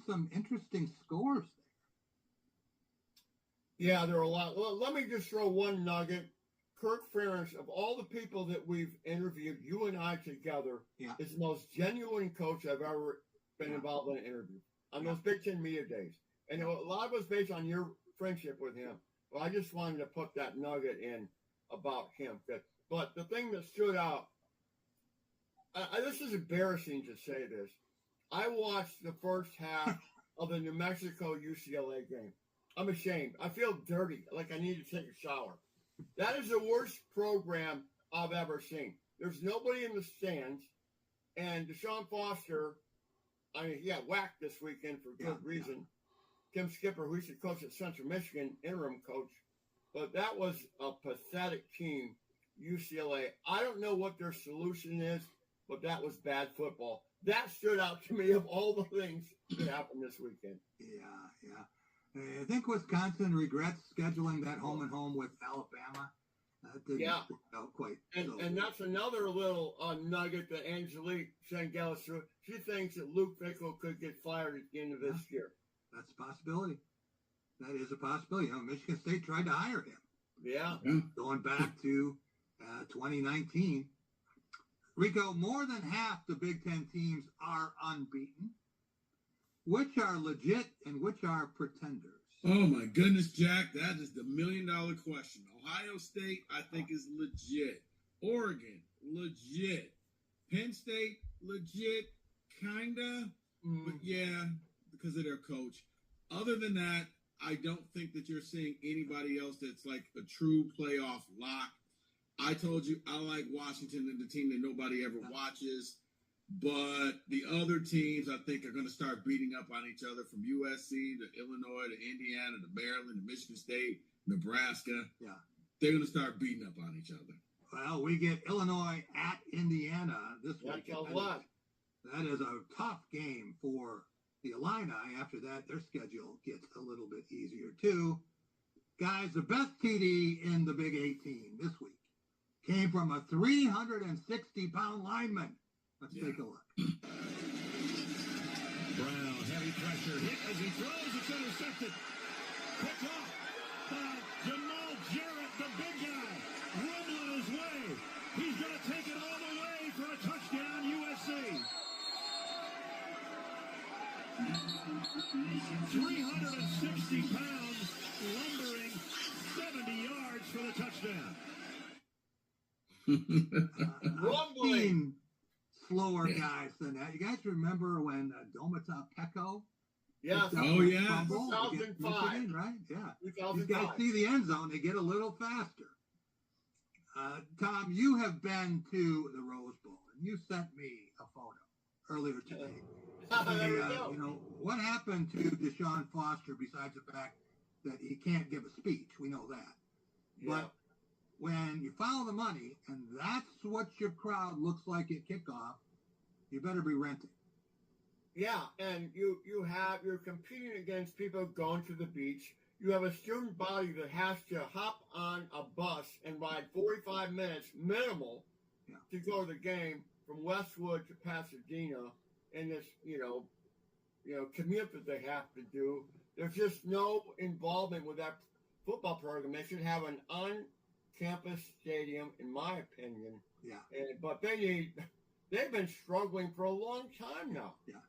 some interesting scores there. Yeah, there are a lot. Well, let me just throw one nugget. Kirk Ferentz, of all the people that we've interviewed, you and I together, is the most genuine coach I've ever been involved in an interview on those Big Ten media days. And a lot of it was based on your friendship with him. Well, I just wanted to put that nugget in about him. But the thing that stood out, this is embarrassing to say this. I watched the first half of the New Mexico UCLA game. I'm ashamed. I feel dirty, like I need to take a shower. That is the worst program I've ever seen. There's nobody in the stands, and Deshaun Foster, he got whacked this weekend for good reason. Tim Skipper, who used to coach at Central Michigan, interim coach, but that was a pathetic team, UCLA. I don't know what their solution is, but that was bad football. That stood out to me of all the things that happened this weekend. Yeah. I think Wisconsin regrets scheduling that home and home with Alabama. That didn't work out quite. And that's another little nugget that Angelique Shangelis, she thinks that Luke Fickell could get fired at the end of this year. That's a possibility. That is a possibility. Michigan State tried to hire him. Yeah. Going back to 2019. Rico, more than half the Big Ten teams are unbeaten. Which are legit and which are pretenders? Oh, my goodness, Jack. That is the million-dollar question. Ohio State, I think, is legit. Oregon, legit. Penn State, legit, kind of. But, yeah, because of their coach. Other than that, I don't think that you're seeing anybody else that's like a true playoff lock. I told you I like Washington and the team that nobody ever watches. But the other teams, I think, are going to start beating up on each other from USC to Illinois to Indiana to Maryland to Michigan State, Nebraska. Yeah. They're going to start beating up on each other. Well, we get Illinois at Indiana this week. That is a tough game for the Illini. After that, their schedule gets a little bit easier, too. Guys, the best TD in the Big 18 this week came from a 360-pound lineman. Let's take a look. Brown, heavy pressure, hit as he throws, it's intercepted. Picked off by Jamal Jarrett, the big guy, rumbling his way. He's going to take it all the way for a touchdown, USC. 360 pounds, lumbering 70 yards for the touchdown. Rumbling. Slower guys than that. You guys remember when Domata Pecco? Yes. Oh, yeah. 2005. Right? Yeah. 2005. These guys see the end zone. They get a little faster. Tom, you have been to the Rose Bowl, and you sent me a photo earlier today. There we go. What happened to Deshaun Foster besides the fact that he can't give a speech? We know that. Yeah. But when you follow the money, and that's what your crowd looks like at kickoff, you better be renting. Yeah, and you're competing against people going to the beach. You have a student body that has to hop on a bus and ride 45 minutes minimal to go to the game from Westwood to Pasadena, and this commute that they have to do. There's just no involvement with that football program. They should have an on-campus stadium, in my opinion. Yeah. But they've been struggling for a long time now. Yeah.